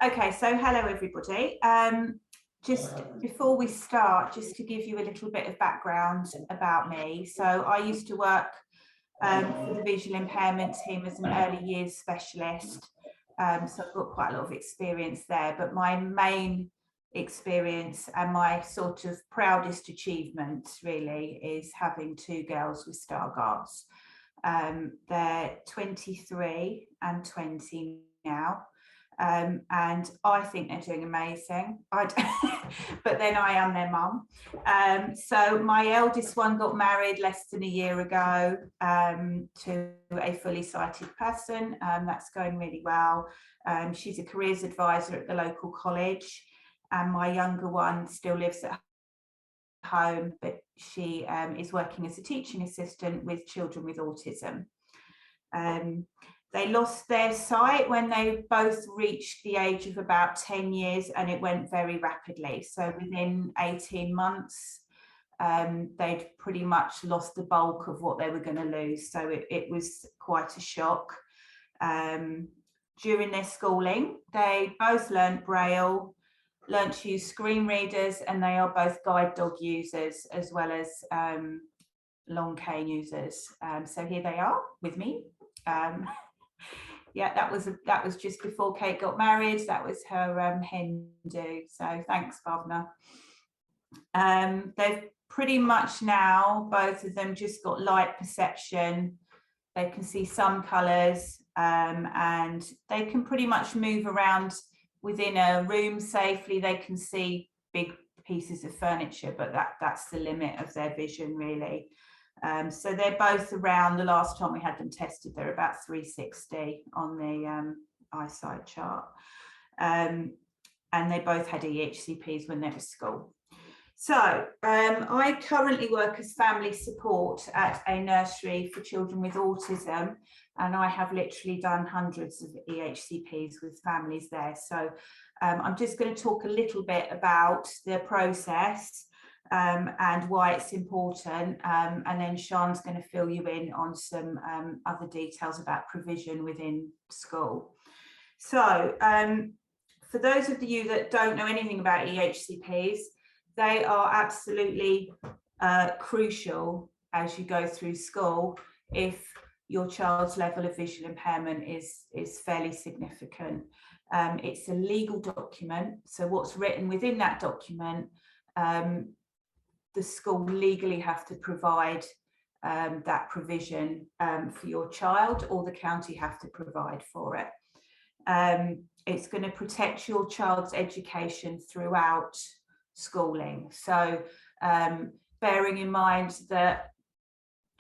Okay, so hello everybody. Just before we start, just to give you a little bit of background about me. So I used to work for the visual impairment team as an early years specialist. So I've got quite a lot of experience there, but my main experience and my sort of proudest achievement really is having two girls with Stargardt's. They're 23 and 20 now. And I think they're doing amazing. But then I am their mum. So my eldest one got married less than a year ago to a fully sighted person. That's going really well. She's a careers advisor at the local college, and my younger one still lives at home, but she is working as a teaching assistant with children with autism. They lost their sight when they both reached the age of about 10 years, and it went very rapidly. So within 18 months, they'd pretty much lost the bulk of what they were going to lose. So it was quite a shock. During their schooling, they both learned Braille, learned to use screen readers, and they are both guide dog users as well as long cane users. So here they are with me. Yeah, that was just before Kate got married. That was her hen do. So thanks, Bhavna. They've pretty much now, both of them, just got light perception. They can see some colours, and they can pretty much move around within a room safely. They can see big pieces of furniture, but that's the limit of their vision, really. So they're both around, the last time we had them tested, they're about 360 on the eyesight chart. And they both had EHCPs when they were at school. So I currently work as family support at a nursery for children with autism, and I have literally done hundreds of EHCPs with families there. So I'm just going to talk a little bit about the process and why it's important, and then Sian's going to fill you in on some other details about provision within school. So for those of you that don't know anything about EHCPs, they are absolutely crucial as you go through school if your child's level of visual impairment is fairly significant. It's a legal document, so what's written within that document, the school legally have to provide that provision for your child, or the county have to provide for it. It's going to protect your child's education throughout schooling. So bearing in mind that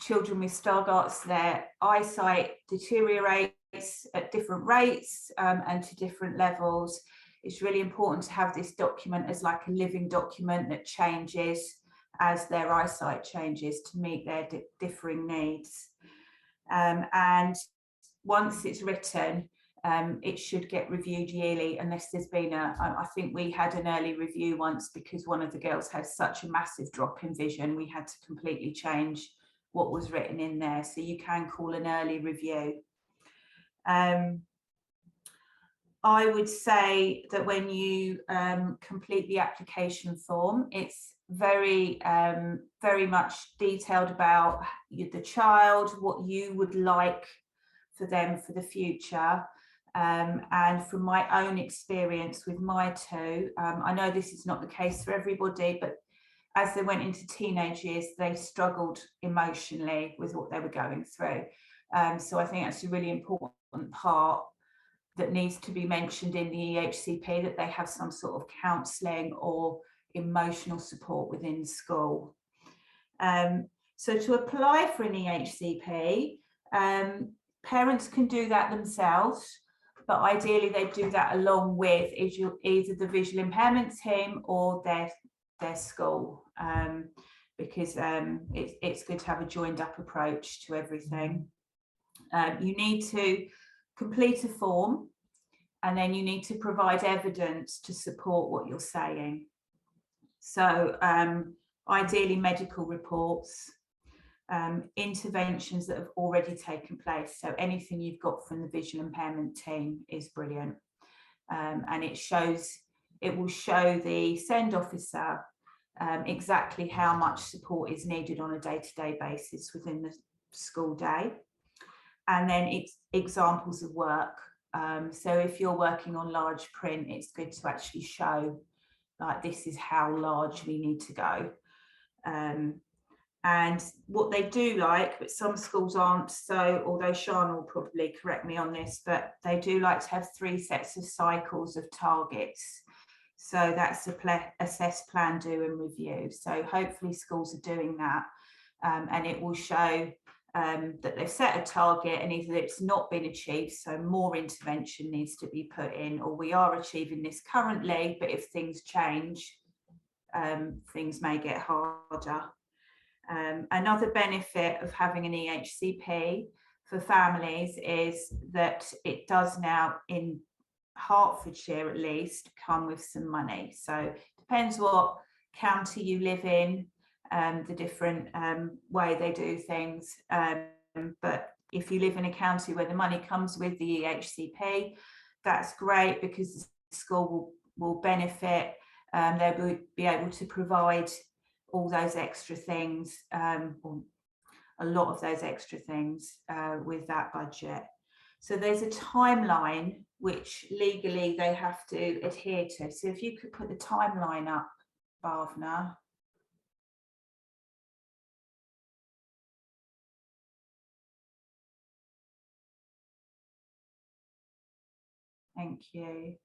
children with Stargardt's, their eyesight deteriorates at different rates and to different levels, it's really important to have this document as like a living document that changes as their eyesight changes to meet their differing needs. And once it's written, it should get reviewed yearly, unless there's been I think we had an early review once because one of the girls had such a massive drop in vision, we had to completely change what was written in there. So you can call an early review. I would say that when you complete the application form, it's very much detailed about the child, what you would like for them for the future. And from my own experience with my two, I know this is not the case for everybody, but as they went into teenage years, they struggled emotionally with what they were going through. So I think that's a really important part that needs to be mentioned in the EHCP, that they have some sort of counselling or emotional support within school. So to apply for an EHCP, parents can do that themselves, but ideally they do that along with either the visual impairment team or their school, because it's good to have a joined up approach to everything. You need to complete a form, and then you need to provide evidence to support what you're saying. So ideally medical reports, interventions that have already taken place. So anything you've got from the visual impairment team is brilliant. and it will show the SEND officer exactly how much support is needed on a day-to-day basis within the school day. And then it's examples of work. So if you're working on large print, it's good to actually show, like, this is how large we need to go. And what they do like, but some schools aren't, so, although Sian will probably correct me on this, but they do like to have 3 sets of cycles of targets. So that's assess, plan, do and review. So hopefully schools are doing that, and it will show that they've set a target and either it's not been achieved, so more intervention needs to be put in, or we are achieving this currently, but if things change, things may get harder. Another benefit of having an EHCP for families is that it does now, in Hertfordshire at least, come with some money. So depends what county you live in, the different way they do things. But if you live in a county where the money comes with the EHCP, that's great, because the school will benefit. They'll be able to provide all those extra things, or a lot of those extra things with that budget. So there's a timeline which legally they have to adhere to. So if you could put the timeline up, Bhavna. Thank you.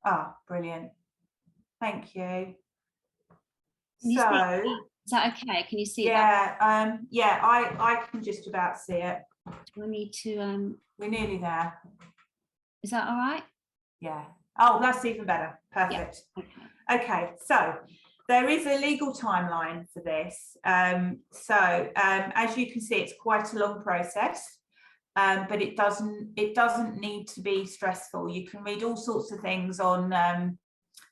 Ah, brilliant. Thank you. So, is that okay? Can you see that? Yeah, I can just about see it. Do I need to we're nearly there. Is that all right? Yeah. Oh, that's even better. Perfect. Yeah. Okay, so there is a legal timeline for this. As you can see, it's quite a long process. But it doesn't need to be stressful. You can read all sorts of things on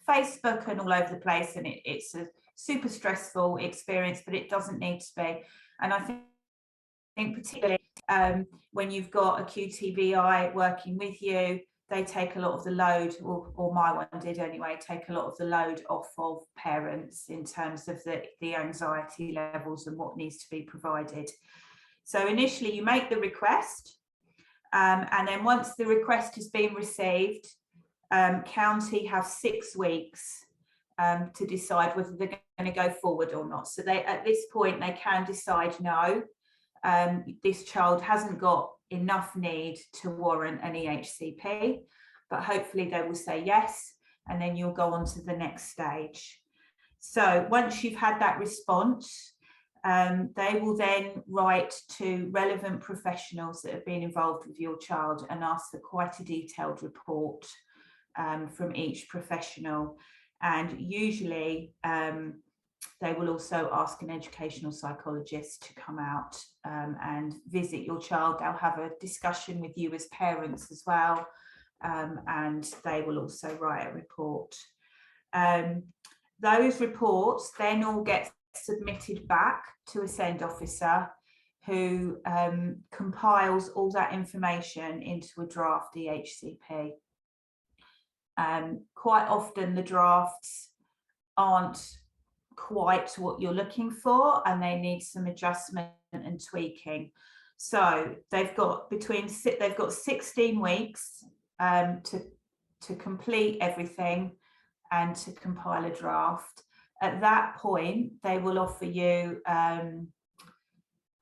Facebook and all over the place, and it's a super stressful experience, but it doesn't need to be. And I think particularly when you've got a QTVI working with you, they take a lot of the load, or my one did anyway, take a lot of the load off of parents in terms of the anxiety levels and what needs to be provided. So initially you make the request, and then once the request has been received, county have 6 weeks to decide whether they're going to go forward or not. So at this point they can decide no, this child hasn't got enough need to warrant an EHCP, but hopefully they will say yes, and then you'll go on to the next stage. So once you've had that response, they will then write to relevant professionals that have been involved with your child and ask for quite a detailed report from each professional. And usually they will also ask an educational psychologist to come out and visit your child. They'll have a discussion with you as parents as well, and they will also write a report. Those reports then all get submitted back to a SEND officer, who compiles all that information into a draft EHCP. Quite often the drafts aren't quite what you're looking for, and they need some adjustment and tweaking. So they've got 16 weeks to complete everything and to compile a draft. At that point, they will offer you,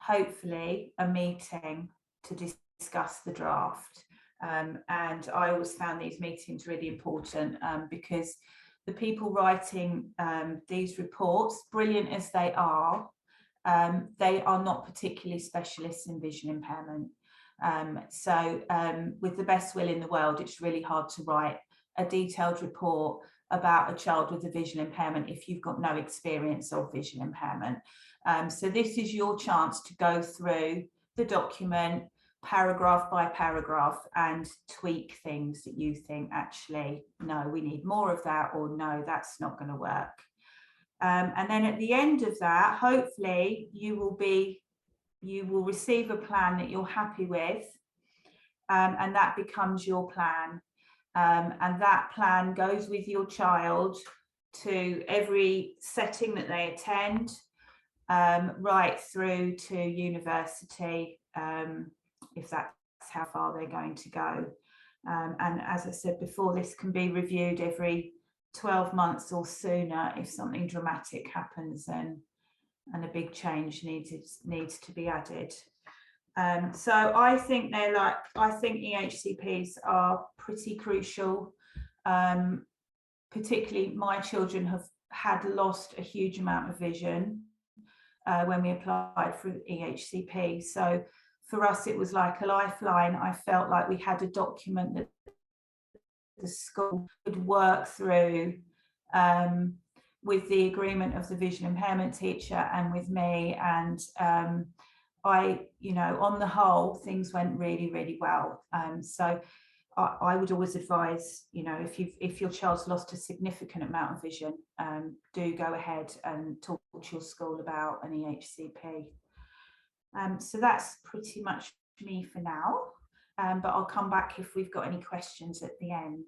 hopefully, a meeting to discuss the draft. And I always found these meetings really important, because the people writing these reports, brilliant as they are not particularly specialists in vision impairment. With the best will in the world, it's really hard to write a detailed report about a child with a visual impairment if you've got no experience of visual impairment. So this is your chance to go through the document paragraph by paragraph and tweak things that you think, actually, no, we need more of that, or no, that's not going to work. And then at the end of that, hopefully you will receive a plan that you're happy with, and that becomes your plan. And that plan goes with your child to every setting that they attend, right through to university, if that's how far they're going to go. And as I said before, this can be reviewed every 12 months or sooner if something dramatic happens and a big change needs to be added. So I think EHCPs are pretty crucial. Particularly my children had lost a huge amount of vision when we applied for EHCP. So for us, it was like a lifeline. I felt like we had a document that the school would work through, with the agreement of the vision impairment teacher and with me. And on the whole, things went really, really well. So I would always advise, if your child's lost a significant amount of vision, do go ahead and talk to your school about an EHCP. So that's pretty much me for now, but I'll come back if we've got any questions at the end.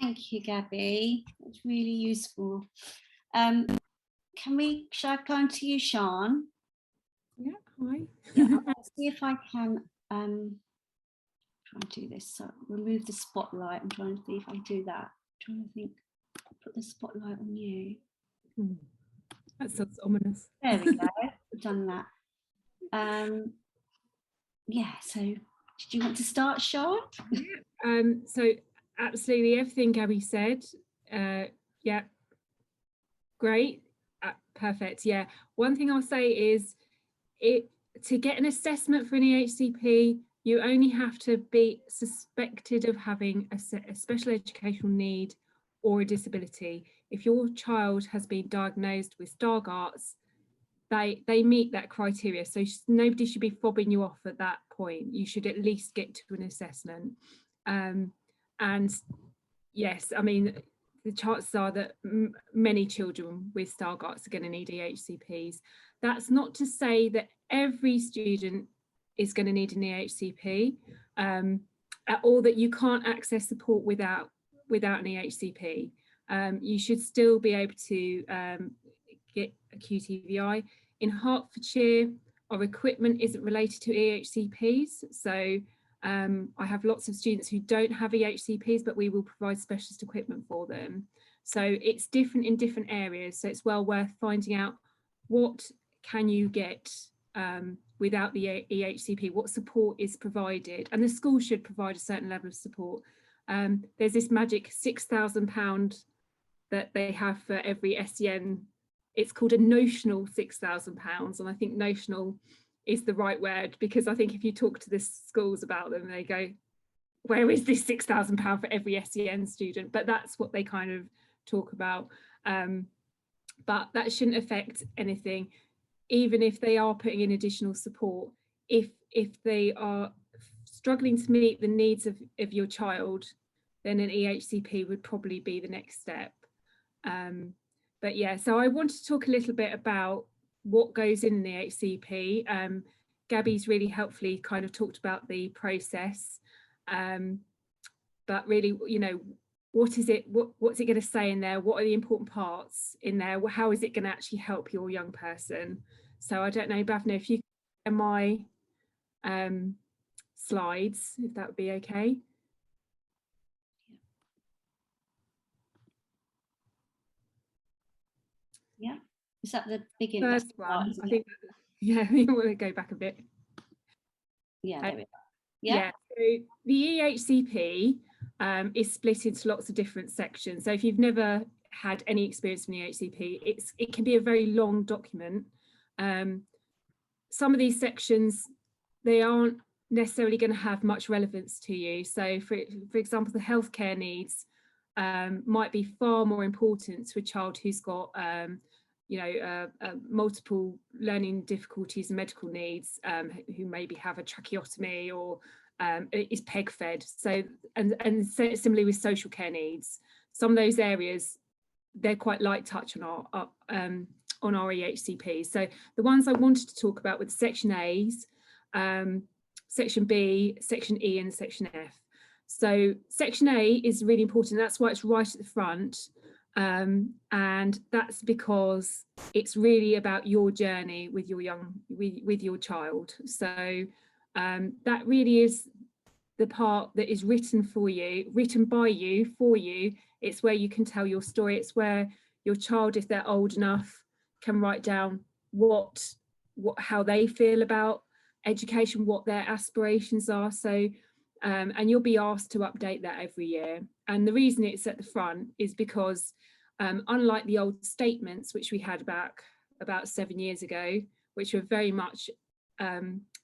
Thank you, Gabby. That's really useful. Shall I go on to you, Sean? Yeah, hi. Yeah, I'll see if I can try and do this. So remove the spotlight. I'm trying to see if I do that. I'm trying to think. Put the spotlight on you. That sounds ominous. There we go. We've done that. Yeah, so did you want to start, Sean? So absolutely everything Gabby said. Yeah, great. Perfect. Yeah. One thing I'll say is to get an assessment for an EHCP, you only have to be suspected of having a special educational need or a disability. If your child has been diagnosed with Stargardt's, they meet that criteria. So nobody should be fobbing you off at that point. You should at least get to an assessment. And yes, I mean, the chances are that many children with Stargardt's are going to need EHCPs. That's not to say that every student is going to need an EHCP, or that you can't access support without an EHCP. You should still be able to get a QTVI. In Hertfordshire, our equipment isn't related to EHCPs, so I have lots of students who don't have EHCPs, but we will provide specialist equipment for them. So it's different in different areas, so it's well worth finding out what can you get without the EHCP, what support is provided, and the school should provide a certain level of support. There's this magic £6,000 that they have for every SEN. It's called a notional £6,000, and I think notional is the right word, because I think if you talk to the schools about them, they go, where is this £6,000 for every SEN student? But that's what they kind of talk about. But that shouldn't affect anything, even if they are putting in additional support. If they are struggling to meet the needs of your child, then an EHCP would probably be the next step. But yeah, so I want to talk a little bit about what goes in an EHCP. Gabby's really helpfully kind of talked about the process, but really, what is it? What's it going to say in there? What are the important parts in there? How is it going to actually help your young person? So I don't know, Bhavna, if you can share my slides, if that would be okay. Yeah, is that the beginning? First one, I think. Yeah, you want to go back a bit. Yeah, there we go. Yeah. So the EHCP is split into lots of different sections. So if you've never had any experience in EHCP, it can be a very long document. Some of these sections, they aren't necessarily going to have much relevance to you. So for example, the healthcare needs might be far more important to a child who's got multiple learning difficulties and medical needs, who maybe have a tracheotomy or is peg fed. So and similarly with social care needs, some of those areas they're quite light touch on our EHCP. So the ones I wanted to talk about were Section A's, Section B, Section E and Section F. So Section A is really important. That's why it's right at the front. And that's because it's really about your journey with your with your child. So that really is the part that is written for you, written by you, for you. It's where you can tell your story. It's where your child, if they're old enough, can write down how they feel about education, what their aspirations are. So and you'll be asked to update that every year. And the reason it's at the front is because unlike the old statements, which we had back about 7 years ago, which were very much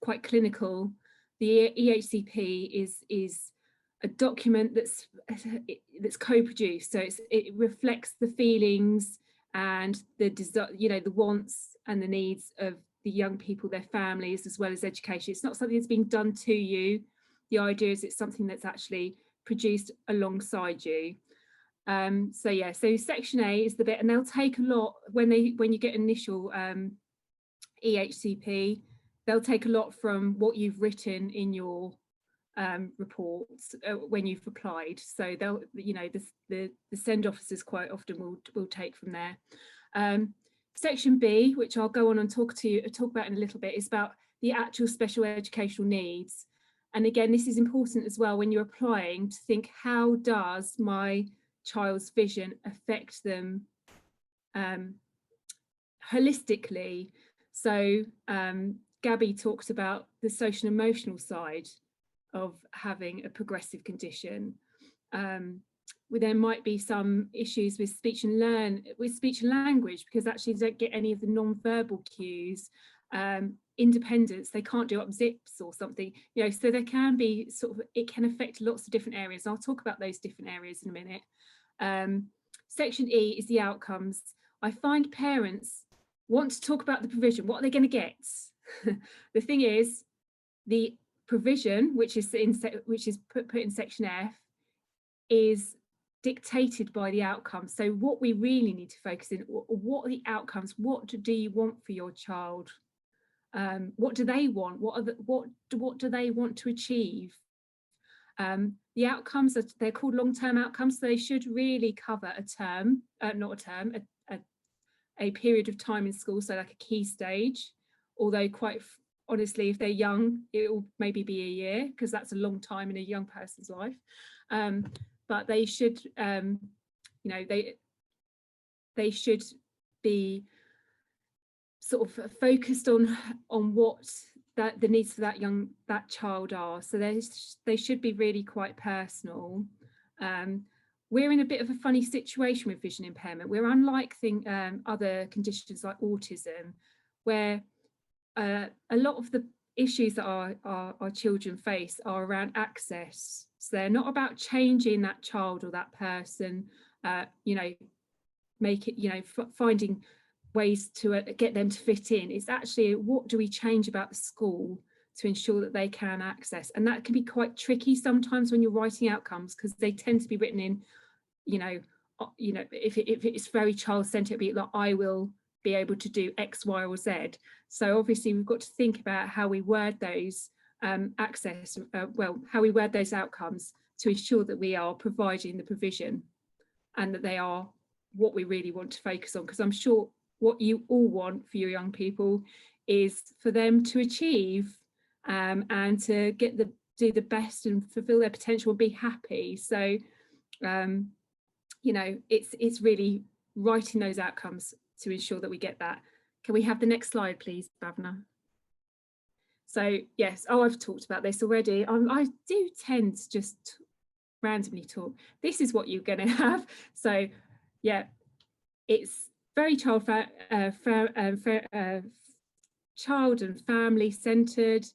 quite clinical, the EHCP is a document that's co-produced. So it reflects the feelings and the wants and the needs of the young people, their families, as well as education. It's not something that's being done to you. The idea is it's something that's actually produced alongside you. So yeah, so Section A is the bit, and they'll take a lot when you get initial EHCP, they'll take a lot from what you've written in your reports when you've applied. So they'll, the SEND officers quite often will take from there. Section B, which I'll go on and talk about in a little bit, is about the actual special educational needs. And again, this is important as well when you're applying, to think, how does my child's vision affect them holistically? So Gabby talked about the social and emotional side of having a progressive condition. Where there might be some issues with speech and language, because actually they don't get any of the non-verbal cues. Independence, they can't do up zips or something, so there can be it can affect lots of different areas. I'll talk about those different areas in a minute. Section E is the outcomes. I find parents want to talk about the provision. What are they going to get? The thing is, the provision, which is put in Section F, is dictated by the outcomes. So what we really need to focus in, what are the outcomes? What do you want for your child? What do they want? What do they want to achieve? The outcomes they're called long-term outcomes, so they should really cover a period of time in school, so like a key stage. Although quite honestly, if they're young, it will maybe be a year, because that's a long time in a young person's life. But they should, they should be sort of focused on what the needs for that child are. So they should be really quite personal. We're in a bit of a funny situation with vision impairment. We're unlike other conditions like autism, where a lot of the issues that our children face are around access. So they're not about changing that child or that person, finding ways to get them to fit in. It's actually, what do we change about the school to ensure that they can access? And that can be quite tricky sometimes when you're writing outcomes, because they tend to be written in, if it's very child-centered, it'd be like, I will be able to do X, Y, or Z. So obviously we've got to think about how we word those how we word those outcomes to ensure that we are providing the provision and that they are what we really want to focus on. Because I'm sure what you all want for your young people is for them to achieve and to do the best and fulfill their potential and be happy. So it's really writing those outcomes to ensure that we get that. Can we have the next slide, please, Bhavna? So yes, I've talked about this already. I do tend to just randomly talk. This is what you're going to have. So yeah, it's very child and family centered.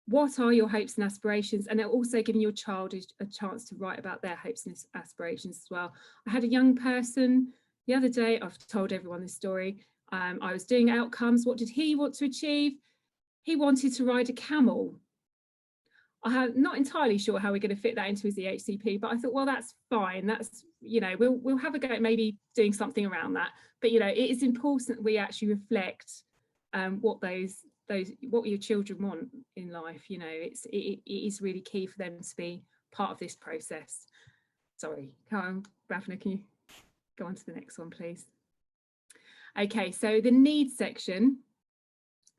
What are your hopes and aspirations? And also giving your child a chance to write about their hopes and aspirations as well. I had a young person the other day, I've told everyone this story. I was doing outcomes. What did he want to achieve? He wanted to ride a camel. I'm not entirely sure how we're going to fit that into his EHCP, but I thought, well, that's fine. That's, you know, we'll have a go at maybe doing something around that. But, you know, it is important that we actually reflect what your children want in life. You know, it is really key for them to be part of this process. Sorry, Ravna, can you go on to the next one, please? Okay, so the needs section.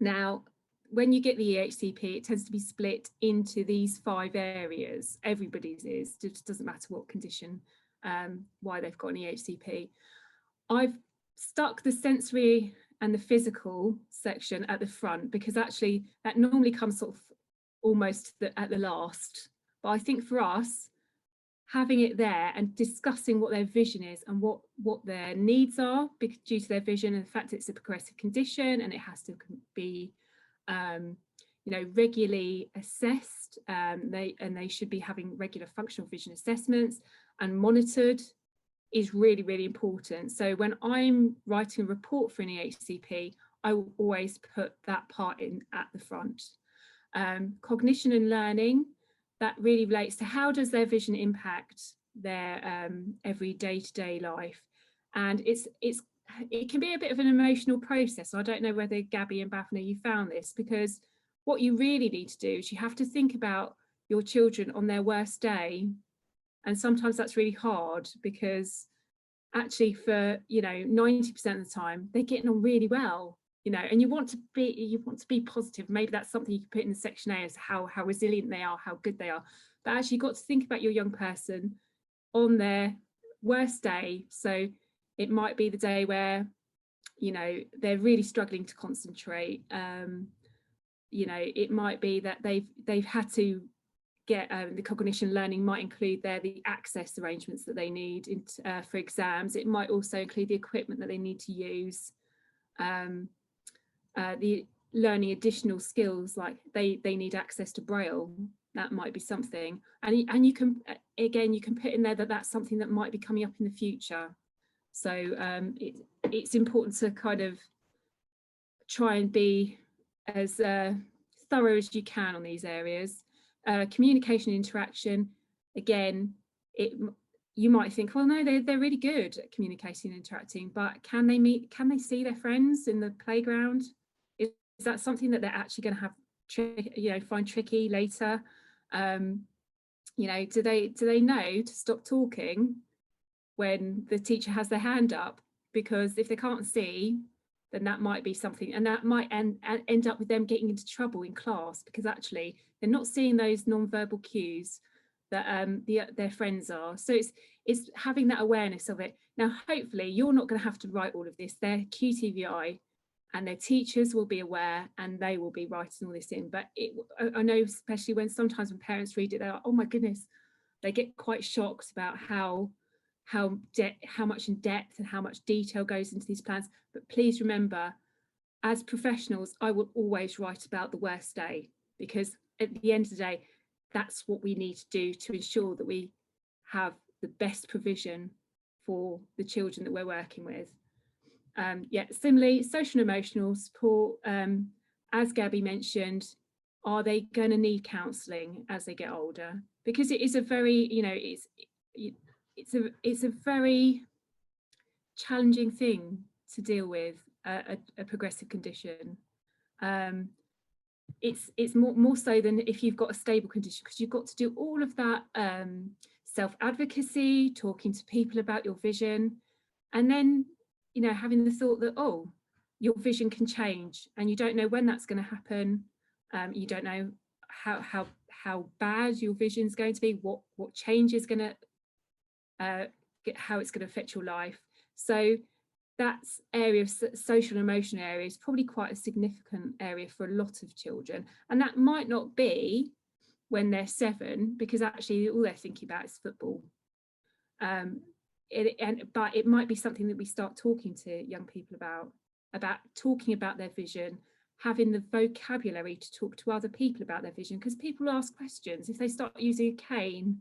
Now, when you get the EHCP, it tends to be split into these 5 areas. Everybody's is, it doesn't matter what condition, why they've got an EHCP. I've stuck the sensory and the physical section at the front because actually that normally comes sort of almost at the last. But I think for us, having it there and discussing what their vision is and what their needs are due to their vision, and the fact it's a progressive condition and it has to be you know, regularly assessed. They should be having regular functional vision assessments and monitored is really, really important. So when I'm writing a report for an EHCP, I will always put that part in at the front. Cognition and learning, that really relates to how does their vision impact their every day-to-day life. And it can be a bit of an emotional process. I don't know whether Gabby and Bhavna, you found this, because what you really need to do is you have to think about your children on their worst day. And sometimes that's really hard because actually for, you know, 90% of the time, they're getting on really well, you know, and you want to be positive. Maybe that's something you can put in the section A as how resilient they are, how good they are. But actually you've got to think about your young person on their worst day. So it might be the day where, you know, they're really struggling to concentrate. You know, it might be that they've had to get the cognition learning might include the access arrangements that they need for exams. It might also include the equipment that they need to use, the learning additional skills, like they need access to Braille. That might be something, and you can, again, you can put in there that that's something that might be coming up in the future. So it's important to kind of try and be as thorough as you can on these areas. Communication interaction, again, you might think, well, no, they're really good at communicating and interacting, but can they see their friends in the playground? Is that something that they're actually going to have find tricky later? You know, do they know to stop talking when the teacher has their hand up? Because if they can't see, then that might be something, and that might end up with them getting into trouble in class because actually they're not seeing those non-verbal cues that their friends are. So it's having that awareness of it. Now, hopefully you're not going to have to write all of this. Their QTVI and their teachers will be aware and they will be writing all this in. But I know, especially when sometimes when parents read it, they're like, oh my goodness, they get quite shocked about how much in depth and how much detail goes into these plans. But please remember, as professionals, I will always write about the worst day, because at the end of the day, that's what we need to do to ensure that we have the best provision for the children that we're working with. Yeah, similarly, social and emotional support, as Gabby mentioned, are they going to need counselling as they get older? Because it is a very, you know, it's a very challenging thing to deal with, a progressive condition. It's more so than if you've got a stable condition, because you've got to do all of that self-advocacy, talking to people about your vision, and then, you know, having the thought that, oh, your vision can change and you don't know when that's going to happen. You don't know how bad your vision is going to be, what change is going to how it's going to affect your life. So that's area of social and emotional area is probably quite a significant area for a lot of children, and that might not be when they're 7, because actually all they're thinking about is football. But it might be something that we start talking to young people about talking about their vision, having the vocabulary to talk to other people about their vision, because people ask questions. If they start using a cane,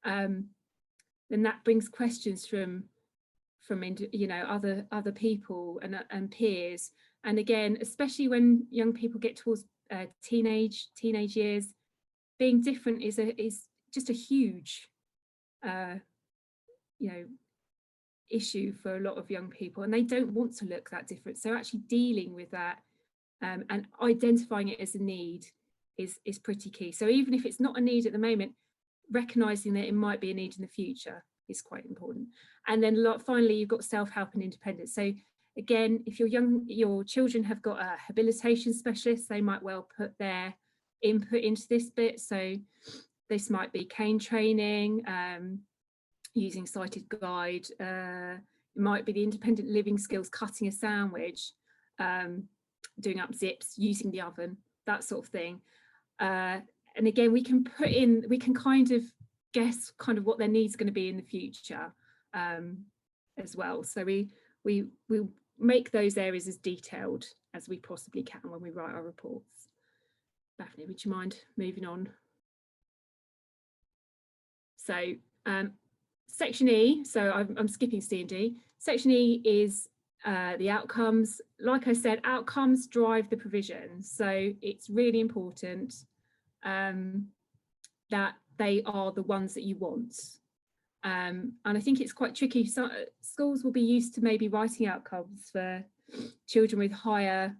then that brings questions from you know, other people and peers. And again, especially when young people get towards teenage years, being different is just a huge issue for a lot of young people, and they don't want to look that different. So actually dealing with that and identifying it as a need is pretty key. So even if it's not a need at the moment, recognizing that it might be a need in the future is quite important. And then finally, you've got self-help and independence. So again, if your children have got a habilitation specialist, they might well put their input into this bit. So this might be cane training, using sighted guide, it might be the independent living skills, cutting a sandwich, doing up zips, using the oven, that sort of thing. And again, we can kind of guess kind of what their needs are going to be in the future as well. So we make those areas as detailed as we possibly can when we write our reports. Daphne, would you mind moving on? So section E, so I'm skipping C and D. Section E is the outcomes. Like I said, outcomes drive the provision. So it's really important that they are the ones that you want. And I think it's quite tricky. So schools will be used to maybe writing outcomes for children with higher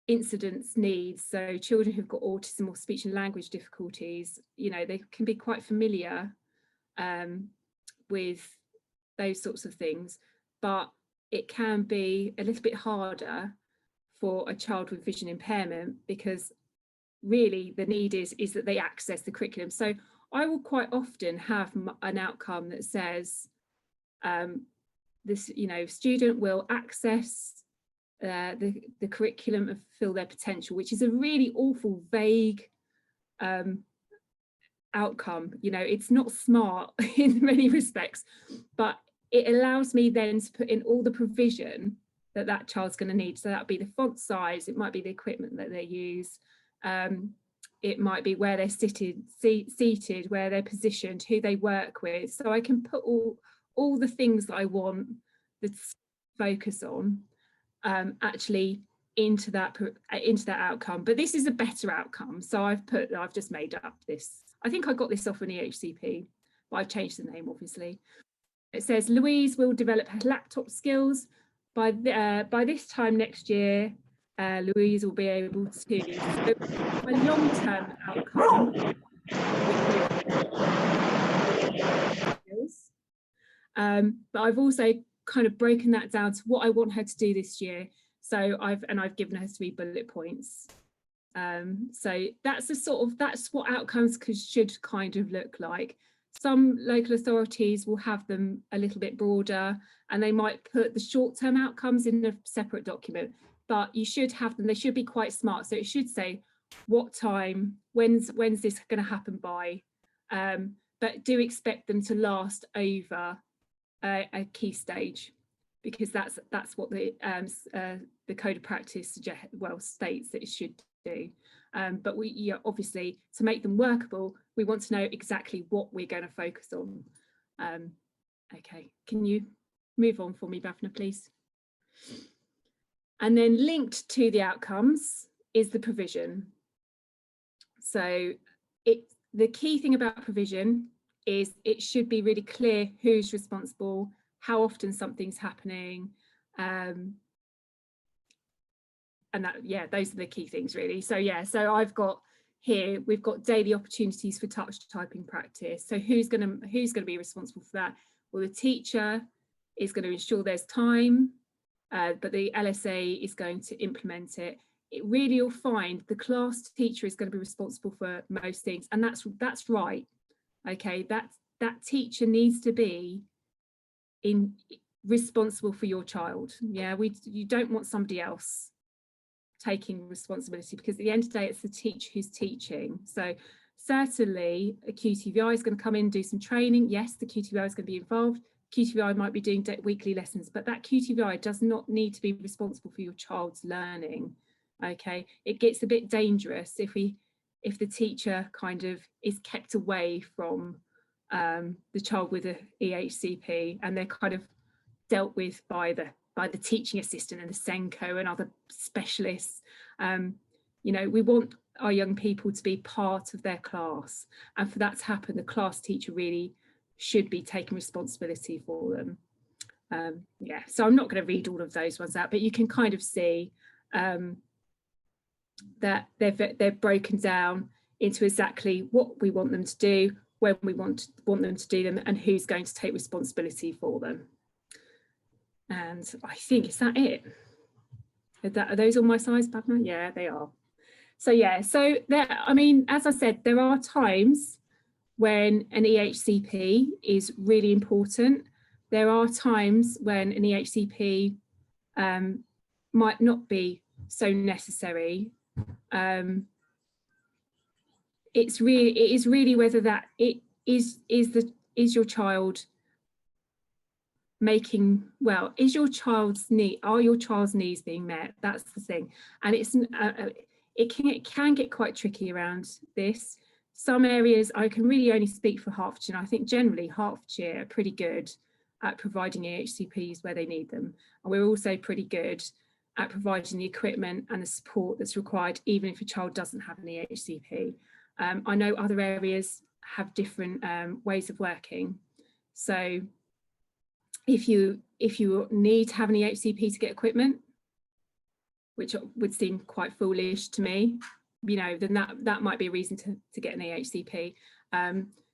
incidence needs. So children who've got autism or speech and language difficulties, you know, they can be quite familiar with those sorts of things, but it can be a little bit harder for a child with vision impairment, because really the need is that they access the curriculum. So I will quite often have an outcome that says this, you know, student will access the curriculum and fulfill their potential, which is a really awful, vague outcome. You know, it's not smart in many respects, but it allows me then to put in all the provision that that child's going to need. So that'll be the font size, it might be the equipment that they use, it might be where they're seated, where they're positioned, who they work with. So I can put all the things that I want the focus on actually into that outcome. But this is a better outcome. So I've just made up this. I think I got this off an EHCP, but I've changed the name, obviously. It says Louise will develop her laptop skills. By this time next year, Louise will be able to. So my long-term outcome. But I've also kind of broken that down to what I want her to do this year. So I've given her 3 bullet points. So that's what outcomes should kind of look like. Some local authorities will have them a little bit broader, and they might put the short-term outcomes in a separate document, but you should have them, they should be quite smart. So it should say what time, when's this going to happen by, but do expect them to last over a key stage, because that's what the code of practice states that it should do. But obviously, to make them workable, we want to know exactly what we're going to focus on. Okay, can you move on for me, Bhavna, please? And then linked to the outcomes is the provision. So the key thing about provision is it should be really clear who's responsible, how often something's happening, and that, yeah, those are the key things really. So yeah, so we've got daily opportunities for touch typing practice. So who's going to be responsible for that? Well, the teacher is going to ensure there's time, but the LSA is going to implement it. It really, you'll find the class teacher is going to be responsible for most things, and that's right. Okay, that teacher needs to be responsible for your child. Yeah, you don't want somebody else taking responsibility, because at the end of the day, it's the teacher who's teaching. So certainly a QTVI is going to come in and do some training. Yes, the QTVI is going to be involved. QTVI might be doing weekly lessons, but that QTVI does not need to be responsible for your child's learning. Okay, it gets a bit dangerous if the teacher kind of is kept away from the child with a EHCP, and they're kind of dealt with by the teaching assistant and the SENCO and other specialists. You know, we want our young people to be part of their class, and for that to happen, the class teacher really should be taking responsibility for them. Yeah, so I'm not going to read all of those ones out, but you can kind of see that they're broken down into exactly what we want them to do, when we want them to do them, and who's going to take responsibility for them. And I think, is that it? Are those on my slides, Bhavna? Yeah, they are. So yeah, so there, I mean, as I said, there are times when an EHCP is really important. There are times when an EHCP might not be so necessary. It is really whether that is your child making, well, is your child's need, are your child's needs being met? That's the thing. And it's it can get quite tricky around this. Some areas, I can really only speak for Hertfordshire, and I think generally Hertfordshire are pretty good at providing EHCPs where they need them. And we're also pretty good at providing the equipment and the support that's required, even if a child doesn't have an EHCP. I know other areas have different ways of working. So if you need to have an EHCP to get equipment, which would seem quite foolish to me, you know, then that might be a reason to get an EHCP.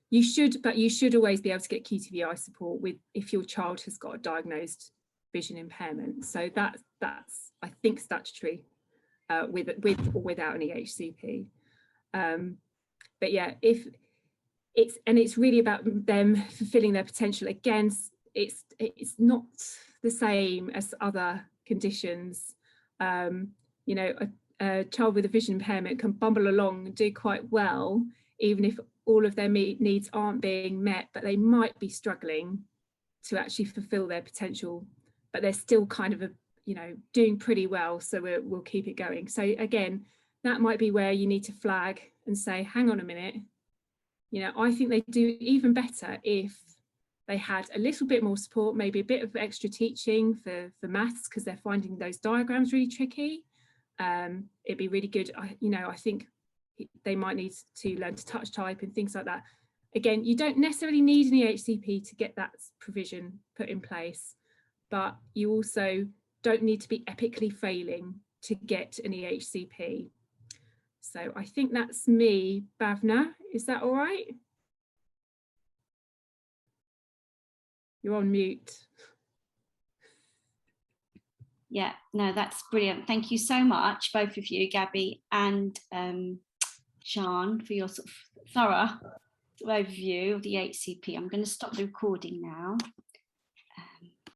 You should always be able to get QTVI support if your child has got a diagnosed vision impairment. So that's I think statutory with or without an EHCP. But yeah, it's really about them fulfilling their potential. Again, it's not the same as other conditions. You know, a child with a vision impairment can bumble along and do quite well, even if all of their needs aren't being met, but they might be struggling to actually fulfill their potential, but they're still kind of, you know, doing pretty well. So we'll keep it going. So again, that might be where you need to flag and say, hang on a minute, you know, I think they do even better if they had a little bit more support, maybe a bit of extra teaching for maths, because they're finding those diagrams really tricky. It'd be really good. You know, I think they might need to learn to touch type and things like that. Again, you don't necessarily need an EHCP to get that provision put in place, but you also don't need to be epically failing to get an EHCP. So I think that's me, Bhavna. Is that all right? You're on mute. Yeah, no, that's brilliant. Thank you so much, both of you, Gabby and Sian, for your sort of thorough overview of the EHCP. I'm going to stop the recording now.